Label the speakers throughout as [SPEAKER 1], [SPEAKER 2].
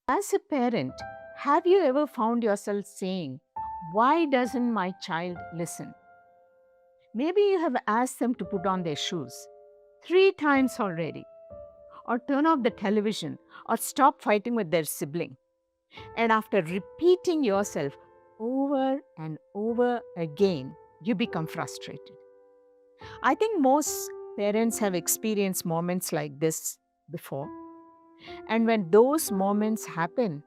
[SPEAKER 1] As a parent, have you ever found yourself saying, "Why doesn't my child listen?" Maybe you have asked them to put on their shoes 3 times already, or turn off the television, or stop fighting with their sibling. And after repeating yourself over and over again, you become frustrated. I think most parents have experienced moments like this before. And when those moments happen,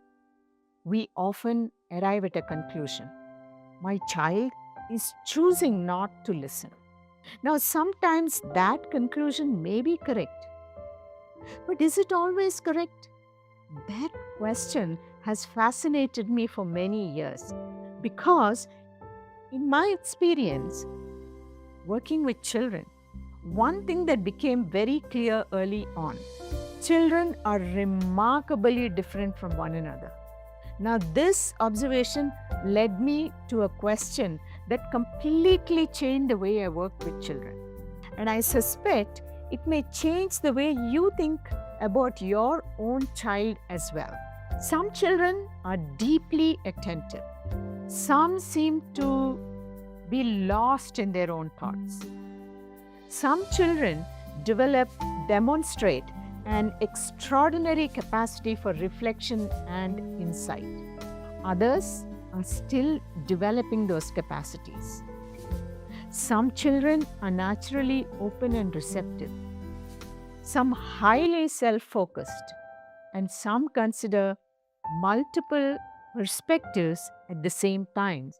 [SPEAKER 1] we often arrive at a conclusion: my child is choosing not to listen. Now, sometimes that conclusion may be correct, but is it always correct? That question has fascinated me for many years because, in my experience working with children, one thing that became very clear early on: children are remarkably different from one another. Now, this observation led me to a question that completely changed the way I work with children. And I suspect it may change the way you think about your own child as well. Some children are deeply attentive, some seem to be lost in their own thoughts. Some children demonstrate an extraordinary capacity for reflection and insight. Others are still developing those capacities. Some children are naturally open and receptive, some highly self focused, and some consider multiple perspectives at the same time,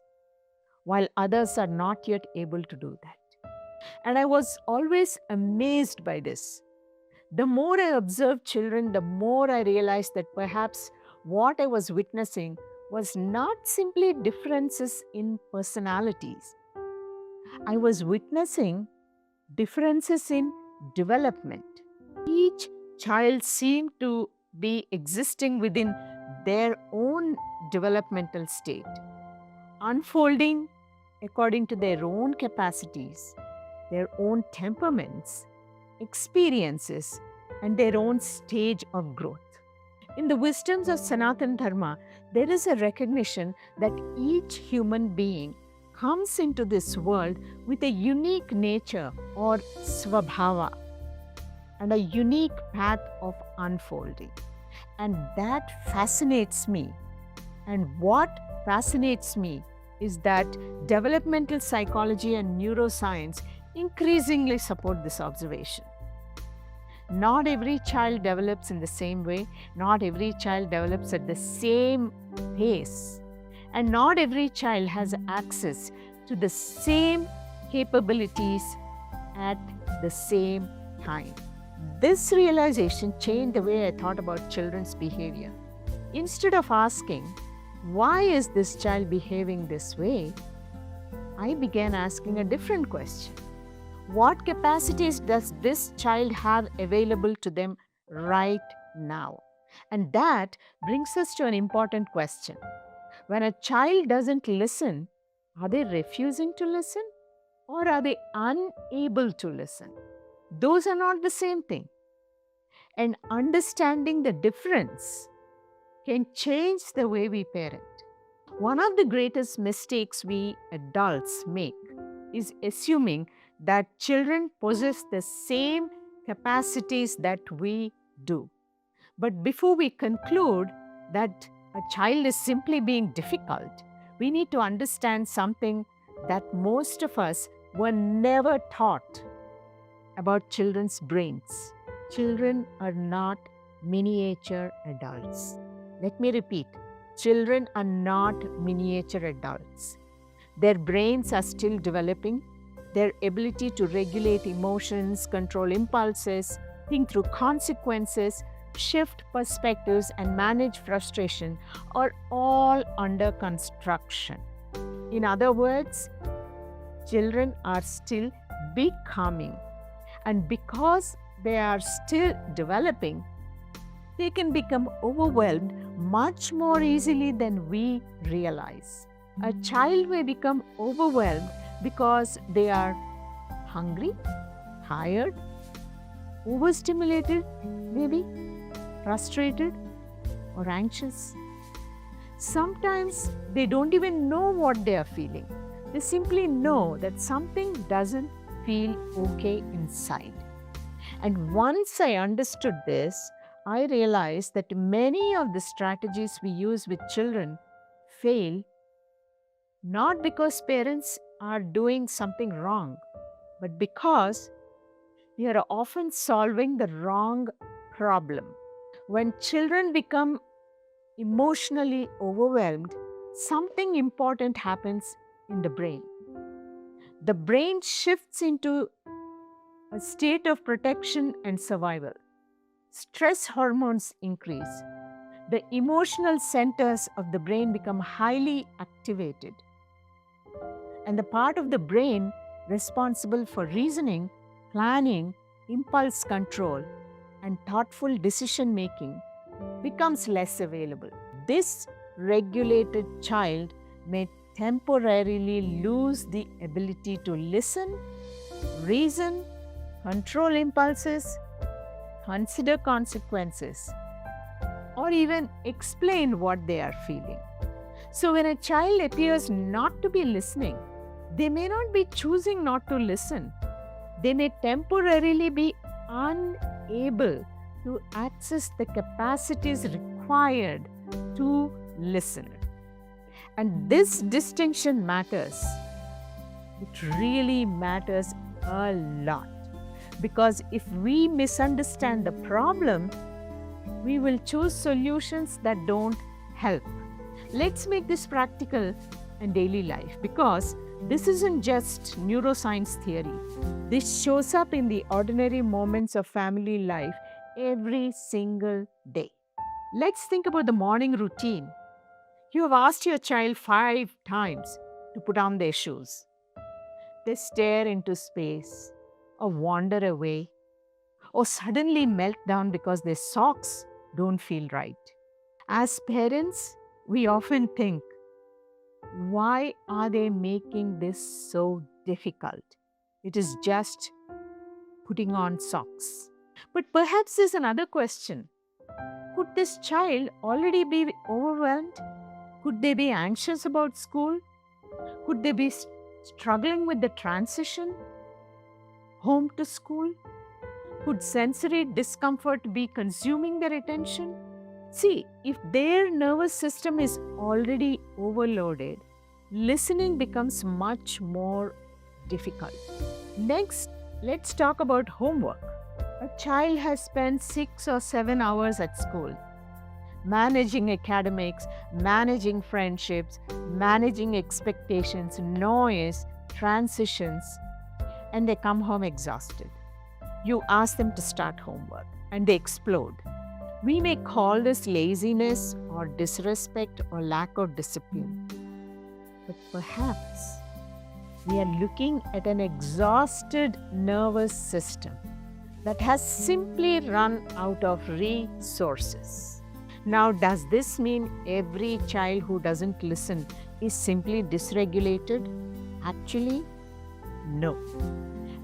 [SPEAKER 1] while others are not yet able to do that. And I was always amazed by this. The more I observed children, the more I realized that perhaps what I was witnessing was not simply differences in personalities. I was witnessing differences in development. Each child seemed to be existing within their own developmental state, unfolding according to their own capacities, their own temperaments, experiences, and their own stage of growth. In the wisdoms of Sanatana Dharma, there is a recognition that each human being comes into this world with a unique nature or svabhava and a unique path of unfolding. And that fascinates me. And what fascinates me is that developmental psychology and neuroscience increasingly support this observation. Not every child develops in the same way, not every child develops at the same pace, and not every child has access to the same capabilities at the same time. This realization changed the way I thought about children's behavior. Instead of asking, "Why is this child behaving this way?" I began asking a different question: what capacities does this child have available to them right now? And that brings us to an important question. When a child doesn't listen, are they refusing to listen or are they unable to listen? Those are not the same thing. And understanding the difference can change the way we parent. One of the greatest mistakes we adults make is assuming that children possess the same capacities that we do. But before we conclude that a child is simply being difficult, we need to understand something that most of us were never taught about children's brains. Children are not miniature adults. Let me repeat, children are not miniature adults. Their brains are still developing. Their ability to regulate emotions, control impulses, think through consequences, shift perspectives, and manage frustration are all under construction. In other words, children are still becoming. And because they are still developing, they can become overwhelmed much more easily than we realize. A child may become overwhelmed because they are hungry, tired, overstimulated, maybe frustrated, or anxious. Sometimes they don't even know what they are feeling. They simply know that something doesn't feel okay inside. And once I understood this, I realized that many of the strategies we use with children fail not because parents are doing something wrong, but because we are often solving the wrong problem. When children become emotionally overwhelmed, something important happens in the brain. The brain shifts into a state of protection and survival. Stress hormones increase. The emotional centers of the brain become highly activated. And the part of the brain responsible for reasoning, planning, impulse control, and thoughtful decision making becomes less available. This regulated child may temporarily lose the ability to listen, reason, control impulses, consider consequences, or even explain what they are feeling. So, when a child appears not to be listening, they may not be choosing not to listen. They may temporarily be unable to access the capacities required to listen. And this distinction matters. It really matters a lot. Because if we misunderstand the problem, we will choose solutions that don't help. Let's make this practical in daily life, because this isn't just neuroscience theory. This shows up in the ordinary moments of family life every single day. Let's think about the morning routine. You have asked your child 5 times to put on their shoes. They stare into space, or wander away, or suddenly melt down because their socks don't feel right. As parents, we often think, why are they making this so difficult? It is just putting on socks. But perhaps there's another question. Could this child already be overwhelmed? Could they be anxious about school? Could they be struggling with the transition home to school? Could sensory discomfort be consuming their attention? See, if their nervous system is already overloaded, listening becomes much more difficult. Next, let's talk about homework. A child has spent 6 or 7 hours at school, managing academics, managing friendships, managing expectations, noise, transitions, and they come home exhausted. You ask them to start homework and they explode. We may call this laziness or disrespect or lack of discipline. But perhaps we are looking at an exhausted nervous system that has simply run out of resources. Now, does this mean every child who doesn't listen is simply dysregulated? Actually, no.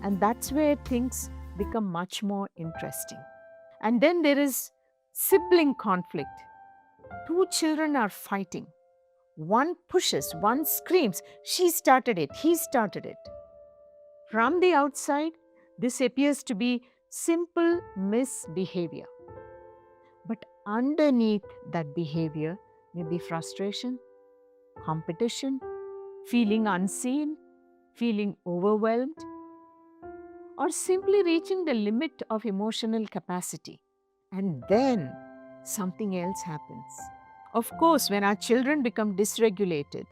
[SPEAKER 1] And that's where things become much more interesting. And then there is sibling conflict. 2 children are fighting. One pushes, one screams, she started it, he started it. From the outside, this appears to be simple misbehavior. But underneath that behavior may be frustration, competition, feeling unseen, feeling overwhelmed, or simply reaching the limit of emotional capacity. And then something else happens. Of course, when our children become dysregulated,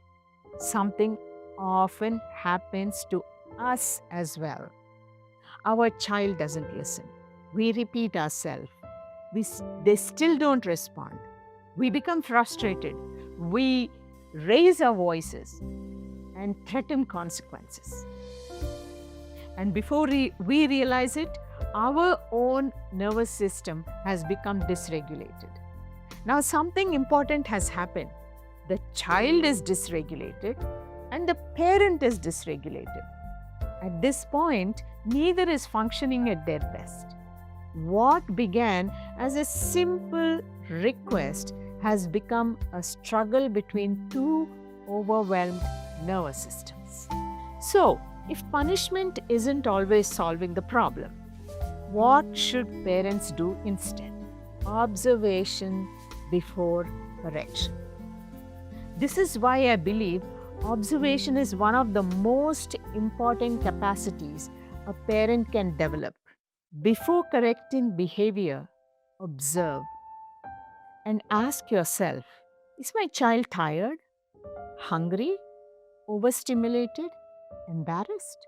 [SPEAKER 1] something often happens to us as well. Our child doesn't listen. We repeat ourselves. They still don't respond. We become frustrated. We raise our voices and threaten consequences. And before we realize it, our own nervous system has become dysregulated. Now, something important has happened. The child is dysregulated and the parent is dysregulated. At this point, neither is functioning at their best. What began as a simple request has become a struggle between two overwhelmed nervous systems. So, if punishment isn't always solving the problem, what should parents do instead? Observation before correction. This is why I believe observation is one of the most important capacities a parent can develop. Before correcting behavior, observe and ask yourself, is my child tired, hungry, overstimulated, embarrassed,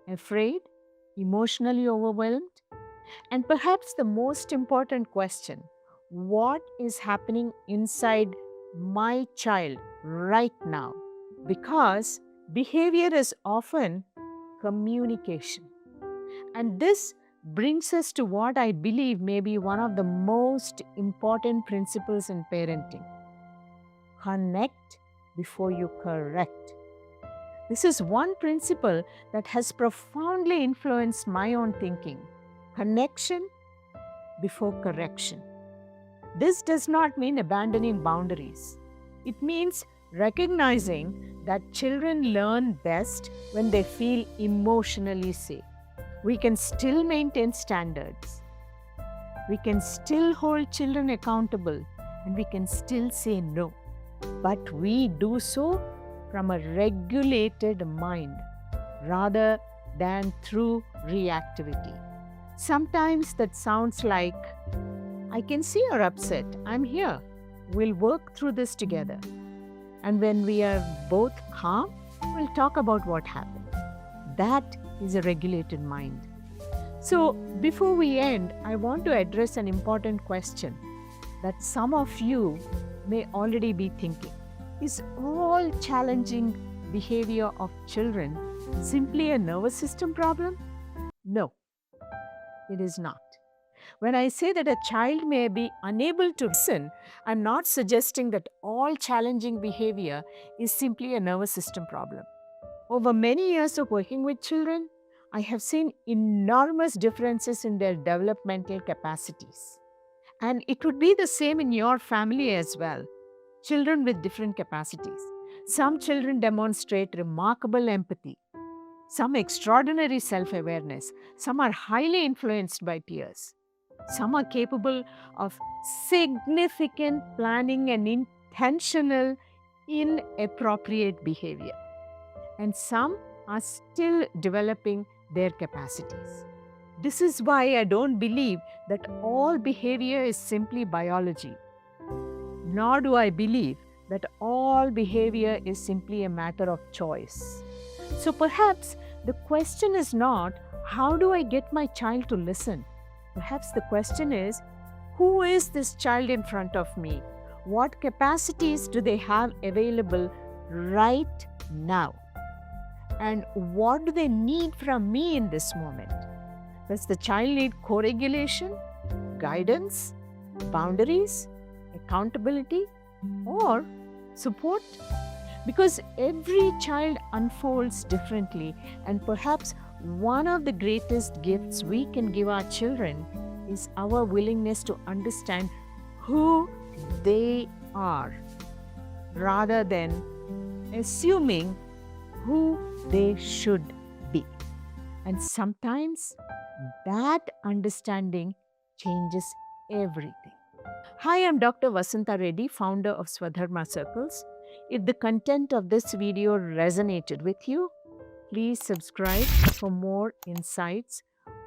[SPEAKER 1] afraid, emotionally overwhelmed? And perhaps the most important question, what is happening inside my child right now? Because behavior is often communication. And this brings us to what I believe may be one of the most important principles in parenting: connect before you correct. This is one principle that has profoundly influenced my own thinking. Connection before correction. This does not mean abandoning boundaries. It means recognizing that children learn best when they feel emotionally safe. We can still maintain standards. We can still hold children accountable, and we can still say no. But we do so from a regulated mind rather than through reactivity. Sometimes that sounds like, I can see you're upset. I'm here. We'll work through this together. And when we are both calm, we'll talk about what happened. That is a regulated mind. So, before we end, I want to address an important question that some of you may already be thinking. Is all challenging behavior of children simply a nervous system problem? No, it is not. When I say that a child may be unable to listen, I'm not suggesting that all challenging behavior is simply a nervous system problem. Over many years of working with children, I have seen enormous differences in their developmental capacities. And it would be the same in your family as well. Children with different capacities. Some children demonstrate remarkable empathy, some extraordinary self awareness, some are highly influenced by peers, some are capable of significant planning and intentional, inappropriate behavior, and some are still developing their capacities. This is why I don't believe that all behavior is simply biology, nor do I believe that all behavior is simply a matter of choice. So perhaps the question is not, how do I get my child to listen? Perhaps the question is, who is this child in front of me? What capacities do they have available right now? And what do they need from me in this moment? Does the child need co-regulation, guidance, boundaries, accountability, or support? Because every child unfolds differently, and perhaps one of the greatest gifts we can give our children is our willingness to understand who they are rather than assuming who they should be. And sometimes that understanding changes everything. Hi, I'm Dr. Vasantha Reddi, founder of Svadharma Circles. If the content of this video resonated with you, please subscribe for more insights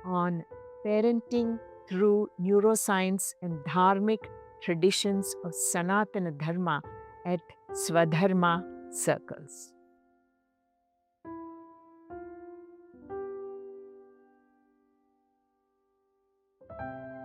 [SPEAKER 1] on parenting through neuroscience and Dharmic traditions of Sanatana Dharma at Svadharma Circles.